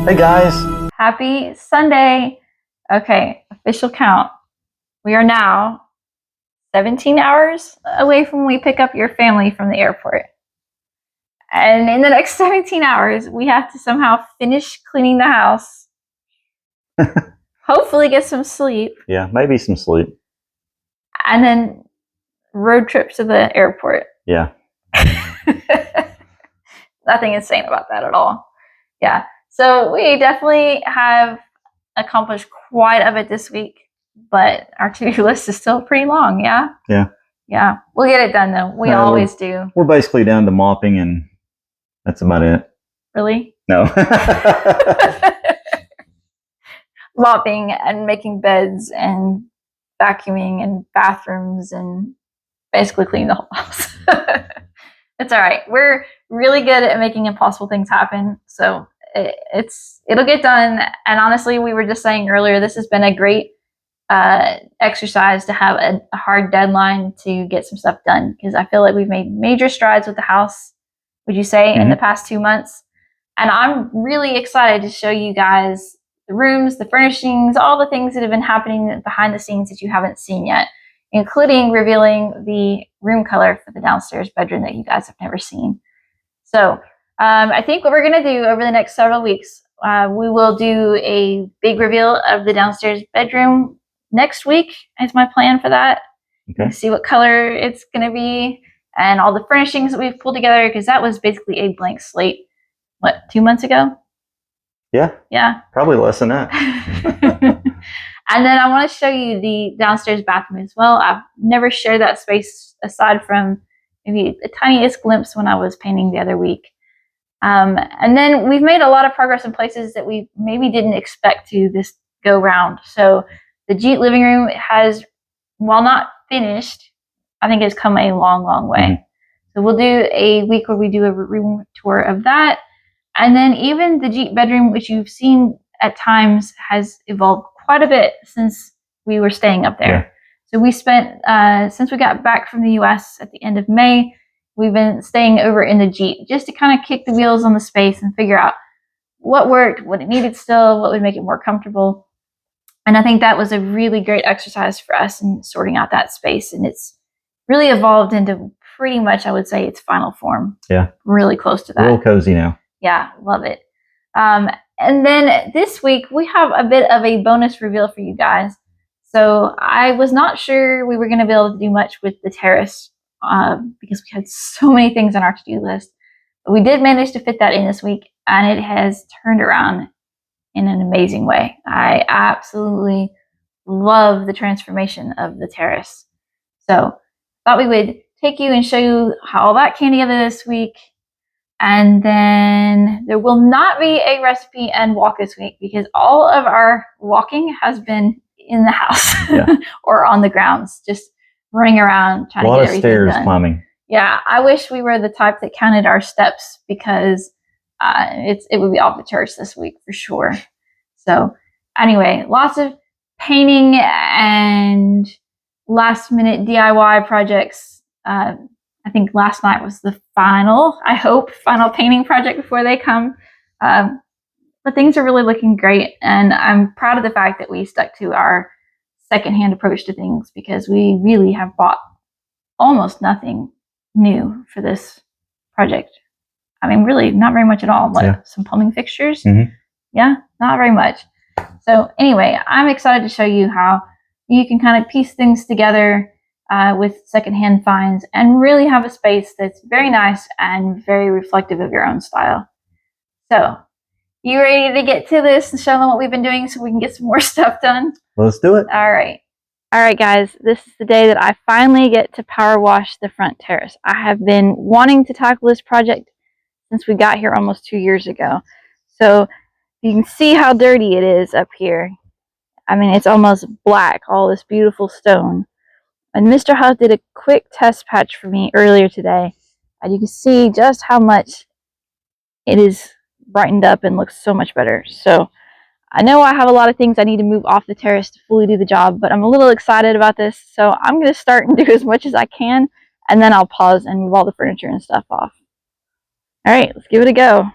Hey guys. Happy Sunday. Okay, official count. We are now 17 hours away from when we pick up your family from the airport. And in the next 17 hours, we have to somehow finish cleaning the house. Hopefully get some sleep. Yeah, maybe some sleep. And then road trip to the airport. Yeah. Nothing insane about that at all. Yeah. So we definitely have accomplished quite a bit this week, but our to-do list is still pretty long. Yeah. Yeah. Yeah. We'll get it done though. We always do. We're basically down to mopping and that's about it. Really? No. Mopping and making beds and vacuuming and bathrooms and basically cleaning the whole house. It's all right. We're really good at making impossible things happen. So it'll get done. And honestly, we were just saying earlier, this has been a great exercise to have a hard deadline to get some stuff done, because I feel like we've made major strides with the house, would you say, in the past 2 months. And I'm really excited to show you guys the rooms, the furnishings, all the things that have been happening behind the scenes that you haven't seen yet, including revealing the room color for the downstairs bedroom that you guys have never seen. So I think what we're going to do over the next several weeks, we will do a big reveal of the downstairs bedroom next week is my plan for that. Okay. See what color it's going to be and all the furnishings that we've pulled together, because that was basically a blank slate, what, 2 months ago? Yeah. Yeah. Probably less than that. And then I want to show you the downstairs bathroom as well. I've never shared that space aside from maybe the tiniest glimpse when I was painting the other week. And then we've made a lot of progress in places that we maybe didn't expect to this go round. So the Jeet living room has, while not finished, I think it's come a long, long way. So we'll do a week where we do a room tour of that. And then even the Jeet bedroom, which you've seen at times, has evolved quite a bit since we were staying up there. Yeah. So we spent, since we got back from the US at the end of May, we've been staying over in the Jeep just to kind of kick the wheels on the space and figure out what worked, what it needed still, what would make it more comfortable. And I think that was a really great exercise for us in sorting out that space. And it's really evolved into pretty much, I would say, its final form. Yeah. Really close to that. Real cozy now. Yeah, love it. And then this week, we have a bit of a bonus reveal for you guys. So I was not sure we were going to be able to do much with the terrace because we had so many things on our to-do list. But we did manage to fit that in this week, and it has turned around in an amazing way. I absolutely love the transformation of the terrace. So thought we would take you and show you how all that came together this week. And then there will not be a recipe and walk this week because all of our walking has been in the house or on the grounds, just running around trying to get everything done. A lot of stairs climbing. Yeah, I wish we were the type that counted our steps, because it would be off the charts this week for sure. So anyway, lots of painting and last minute DIY projects. I think last night was the final painting project before they come. But things are really looking great. And I'm proud of the fact that we stuck to our secondhand approach to things, because we really have bought almost nothing new for this project. I mean, really not very much at all. Some plumbing fixtures? Yeah, not very much. So anyway, I'm excited to show you how you can kind of piece things together with secondhand finds and really have a space that's very nice and very reflective of your own style. So, you ready to get to this and show them what we've been doing so we can get some more stuff done? Let's do it. All right. All right, guys. This is the day that I finally get to power wash the front terrace. I have been wanting to tackle this project since we got here almost 2 years ago. So, you can see how dirty it is up here. I mean, it's almost black, all this beautiful stone. And Mr. Huff did a quick test patch for me earlier today, and you can see just how much it is brightened up and looks so much better. So I know I have a lot of things I need to move off the terrace to fully do the job, but I'm a little excited about this. So I'm going to start and do as much as I can, and then I'll pause and move all the furniture and stuff off. All right, let's give it a go.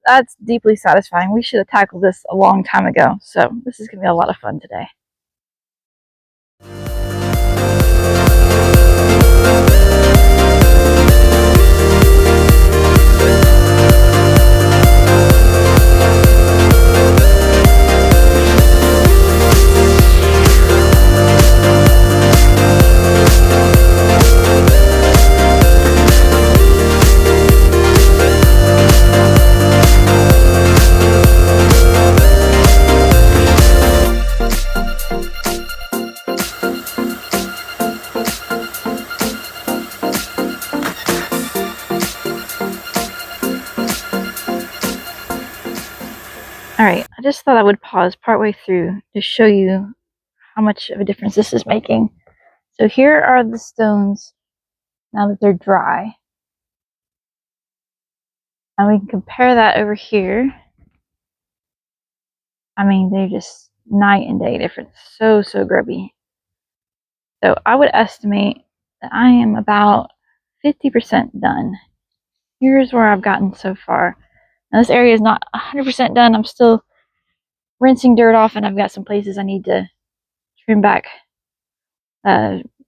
that's deeply satisfying. We should have tackled this a long time ago. So this is going to be a lot of fun today. All right, I just thought I would pause partway through to show you how much of a difference this is making. So here are the stones now that they're dry. And we can compare that over here. I mean, they're just night and day difference. So grubby. So I would estimate that I am about 50% done. Here's where I've gotten so far. Now this area is not 100% done. I'm still rinsing dirt off, and I've got some places I need to trim back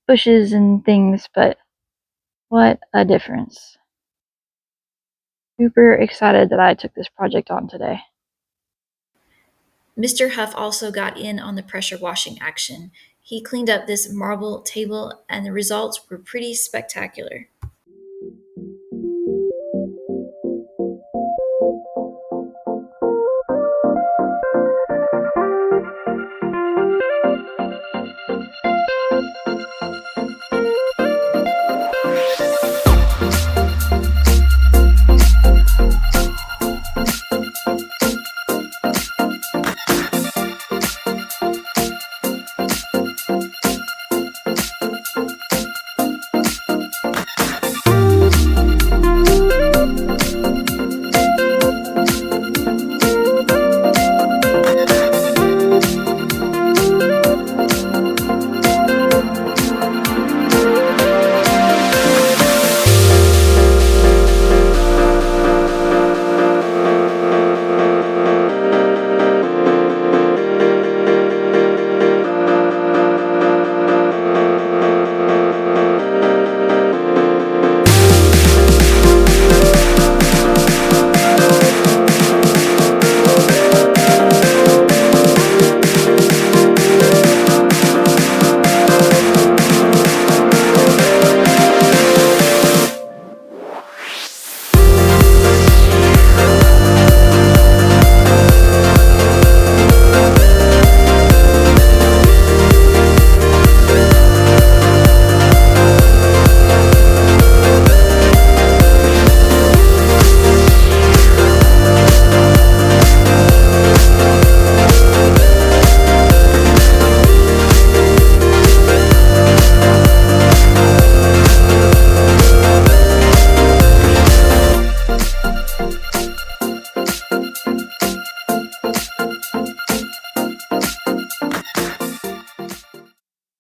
bushes and things, but what a difference. Super excited that I took this project on today. Mr. Huff also got in on the pressure washing action. He cleaned up this marble table, and the results were pretty spectacular.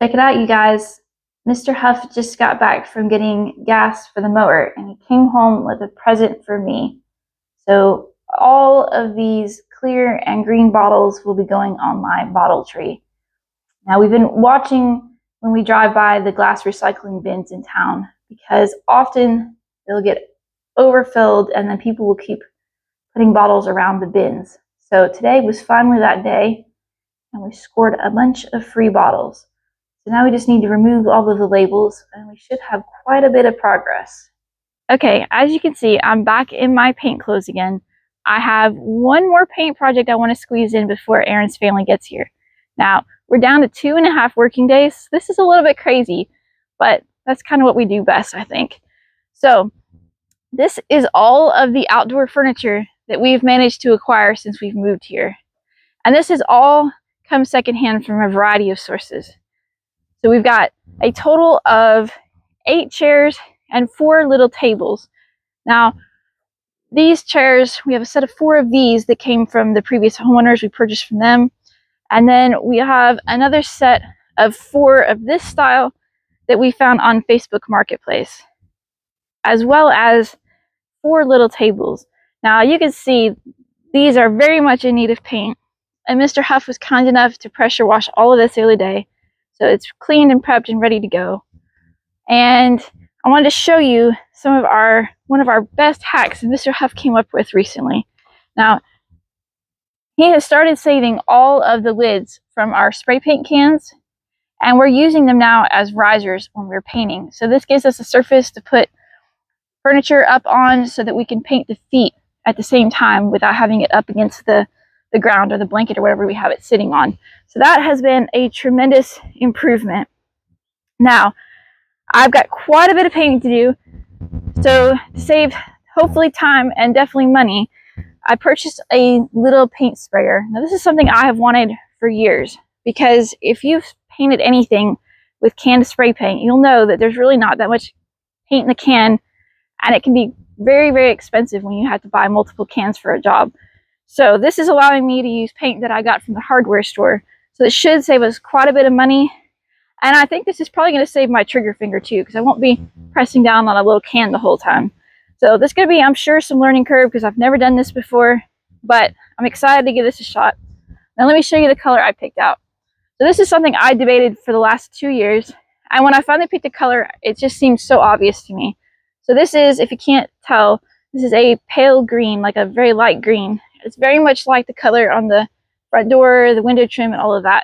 Check it out, you guys. Mr. Huff just got back from getting gas for the mower, and he came home with a present for me. So all of these clear and green bottles will be going on my bottle tree. Now, we've been watching when we drive by the glass recycling bins in town, because often they'll get overfilled and then people will keep putting bottles around the bins. So today was finally that day, and we scored a bunch of free bottles. So now we just need to remove all of the labels, and we should have quite a bit of progress. Okay, as you can see, I'm back in my paint clothes again. I have one more paint project I want to squeeze in before Aaron's family gets here. Now, we're down to 2.5 working days. This is a little bit crazy, but that's kind of what we do best, I think. So, this is all of the outdoor furniture that we've managed to acquire since we've moved here. And this has all come secondhand from a variety of sources. So we've got a total of 8 chairs and 4 little tables. Now, these chairs, we have a set of 4 of these that came from the previous homeowners. We purchased from them. And then we have another set of 4 of this style that we found on Facebook Marketplace, as well as 4 little tables. Now you can see these are very much in need of paint, and Mr. Huff was kind enough to pressure wash all of this the other day, so it's cleaned and prepped and ready to go. And I wanted to show you one of our best hacks that Mr. Huff came up with recently. Now, he has started saving all of the lids from our spray paint cans, and we're using them now as risers when we're painting. So this gives us a surface to put furniture up on so that we can paint the feet at the same time without having it up against the ground or the blanket or whatever we have it sitting on. So that has been a tremendous improvement. Now, I've got quite a bit of painting to do, so to save hopefully time and definitely money, I purchased a little paint sprayer. Now this is something I have wanted for years, because if you've painted anything with canned spray paint, you'll know that there's really not that much paint in the can, and it can be very, very expensive when you have to buy multiple cans for a job. So this is allowing me to use paint that I got from the hardware store. So it should save us quite a bit of money. And I think this is probably going to save my trigger finger too, because I won't be pressing down on a little can the whole time. So this is going to be, I'm sure, some learning curve because I've never done this before, but I'm excited to give this a shot. Now let me show you the color I picked out. So this is something I debated for the last 2 years. And when I finally picked a color, it just seemed so obvious to me. So this is, if you can't tell, this is a pale green, like a very light green. It's very much like the color on the front door, the window trim, and all of that.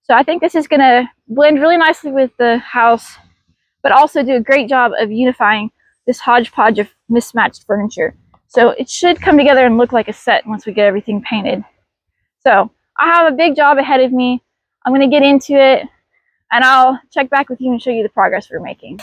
So I think this is going to blend really nicely with the house, but also do a great job of unifying this hodgepodge of mismatched furniture. So it should come together and look like a set once we get everything painted. So I have a big job ahead of me. I'm going to get into it, and I'll check back with you and show you the progress we're making.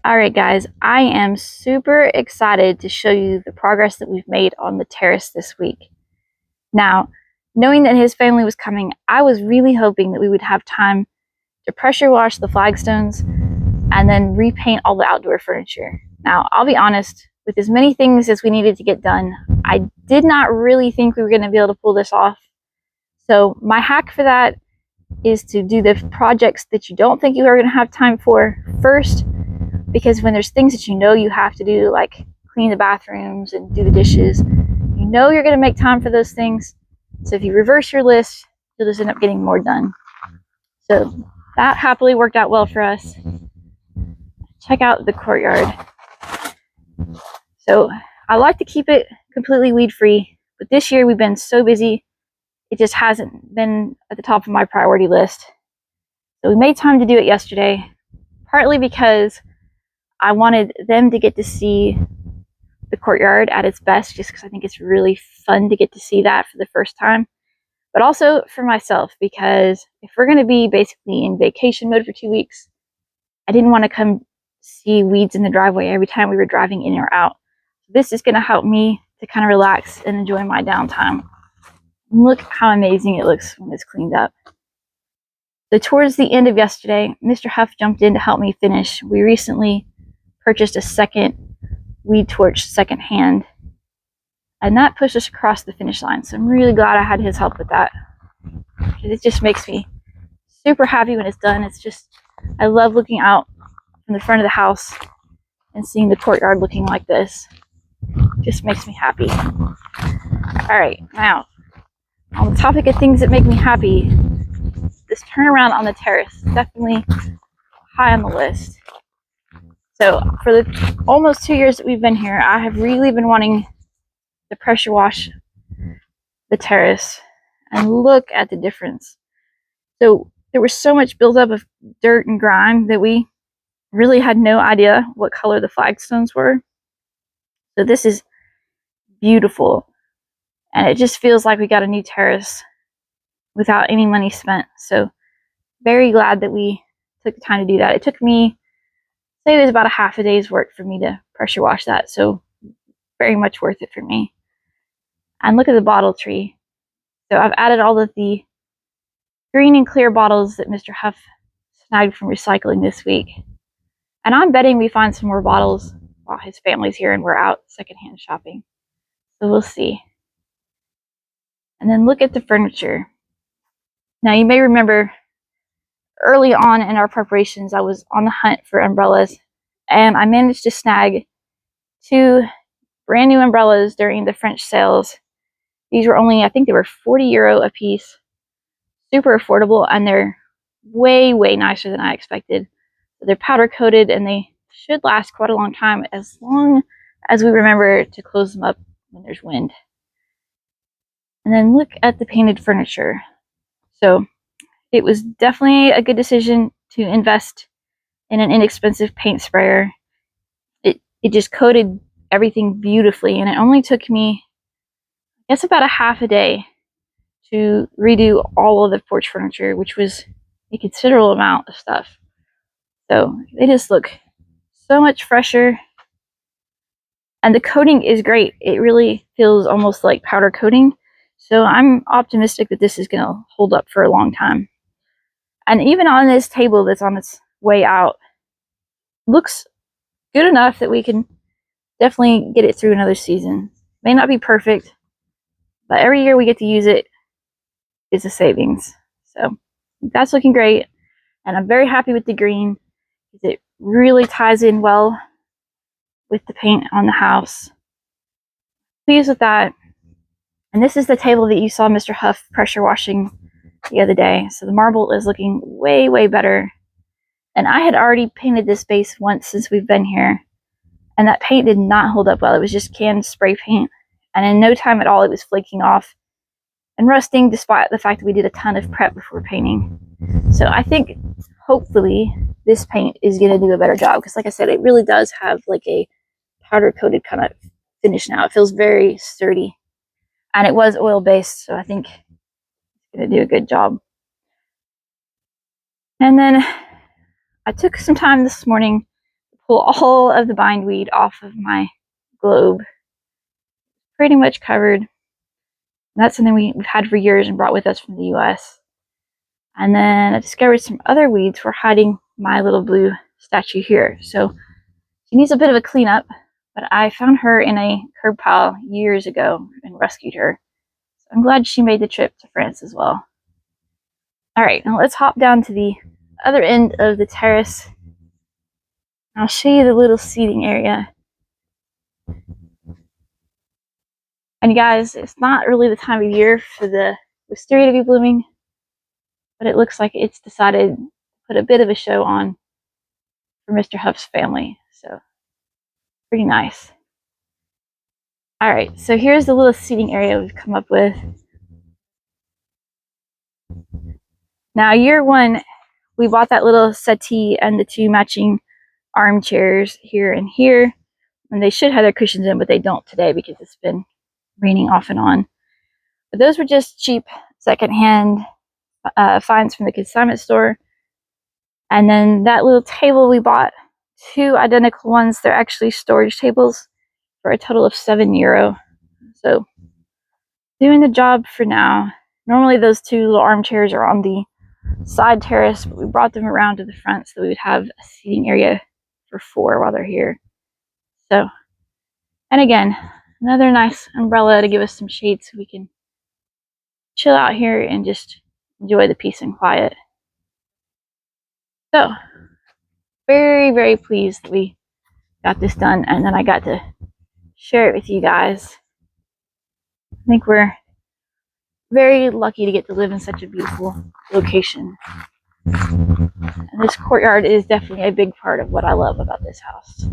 Alright guys, I am super excited to show you the progress that we've made on the terrace this week. Now, knowing that his family was coming, I was really hoping that we would have time to pressure wash the flagstones and then repaint all the outdoor furniture. Now, I'll be honest, with as many things as we needed to get done, I did not really think we were going to be able to pull this off. So my hack for that is to do the projects that you don't think you are going to have time for first, because when there's things that you know you have to do, like clean the bathrooms and do the dishes, you know you're going to make time for those things. So if you reverse your list, you'll just end up getting more done. So that happily worked out well for us. Check out the courtyard. So I like to keep it completely weed free, but this year we've been so busy, it just hasn't been at the top of my priority list. So we made time to do it yesterday, partly because I wanted them to get to see the courtyard at its best, just because I think it's really fun to get to see that for the first time. But also for myself, because if we're going to be basically in vacation mode for 2 weeks, I didn't want to come see weeds in the driveway every time we were driving in or out. This is going to help me to kind of relax and enjoy my downtime. Look how amazing it looks when it's cleaned up. So towards the end of yesterday, Mr. Huff jumped in to help me finish. We recently purchased a second weed torch secondhand, And that pushed us across the finish line. So I'm really glad I had his help with that. It just makes me super happy when it's done. It's just, I love looking out from the front of the house and seeing the courtyard looking like this. It just makes me happy. All right, now, on the topic of things that make me happy, this turnaround on the terrace is definitely high on the list. So for the almost 2 years that we've been here, I have really been wanting to pressure wash the terrace, and look at the difference. So there was so much buildup of dirt and grime that we really had no idea what color the flagstones were. So this is beautiful, and it just feels like we got a new terrace without any money spent. So very glad that we took the time to do that. It took me, say it was about a half a day's work for me to pressure wash that. So very much worth it for me. And look at the bottle tree. So I've added all of the green and clear bottles that Mr. Huff snagged from recycling this week. And I'm betting we find some more bottles while his family's here and we're out secondhand shopping. So we'll see. And then look at the furniture. Now you may remember early on in our preparations, I was on the hunt for umbrellas, and I managed to snag 2 brand new umbrellas during the French sales. These were only, I think they were €40 a piece. Super affordable, and they're way, way nicer than I expected. They're powder coated and they should last quite a long time, as long as we remember to close them up when there's wind. And then look at the painted furniture. So it was definitely a good decision to invest in an inexpensive paint sprayer. It just coated everything beautifully, and it only took me, I guess, about a half a day to redo all of the porch furniture, which was a considerable amount of stuff. So they just look so much fresher, and the coating is great. It really feels almost like powder coating. So I'm optimistic that this is going to hold up for a long time. And even on this table that's on its way out, looks good enough that we can definitely get it through another season. May not be perfect, but every year we get to use it is a savings. So that's looking great, and I'm very happy with the green because it really ties in well with the paint on the house. Pleased with that. And this is the table that you saw Mr. Huff pressure washing the other day. So the marble is looking way, way better. And I had already painted this base once since we've been here, and that paint did not hold up well. It was just canned spray paint, and in no time at all it was flaking off and rusting, despite the fact that we did a ton of prep before painting. So I think hopefully this paint is going to do a better job, because like I said, it really does have like a powder coated kind of finish now. It feels very sturdy, and it was oil based, so I think it's going to do a good job. And then I took some time this morning to pull all of the bindweed off of my globe. Pretty much covered. And that's something we've had for years and brought with us from the US. And then I discovered some other weeds for hiding my little blue statue here. So she needs a bit of a cleanup, but I found her in a curb pile years ago and rescued her. So I'm glad she made the trip to France as well. All right, now let's hop down to the other end of the terrace. I'll show you the little seating area. And guys, it's not really the time of year for the wisteria to be blooming, but it looks like it's decided to put a bit of a show on for Mr. Huff's family. So pretty nice. All right, so here's the little seating area we've come up with. Now, year one, we bought that little settee and the 2 matching armchairs here and here, and they should have their cushions in, but they don't today because it's been raining off and on. But those were just cheap secondhand finds from the consignment store. And then that little table, we bought 2 identical ones. They're actually storage tables for a total of €7. So doing the job for now. Normally those 2 little armchairs are on the side terrace, but we brought them around to the front so we would have a seating area for 4 while they're here. So, and again, another nice umbrella to give us some shade so we can chill out here and just enjoy the peace and quiet. So, very, very pleased that we got this done and then I got to share it with you guys. I think we're very lucky to get to live in such a beautiful location. And this courtyard is definitely a big part of what I love about this house.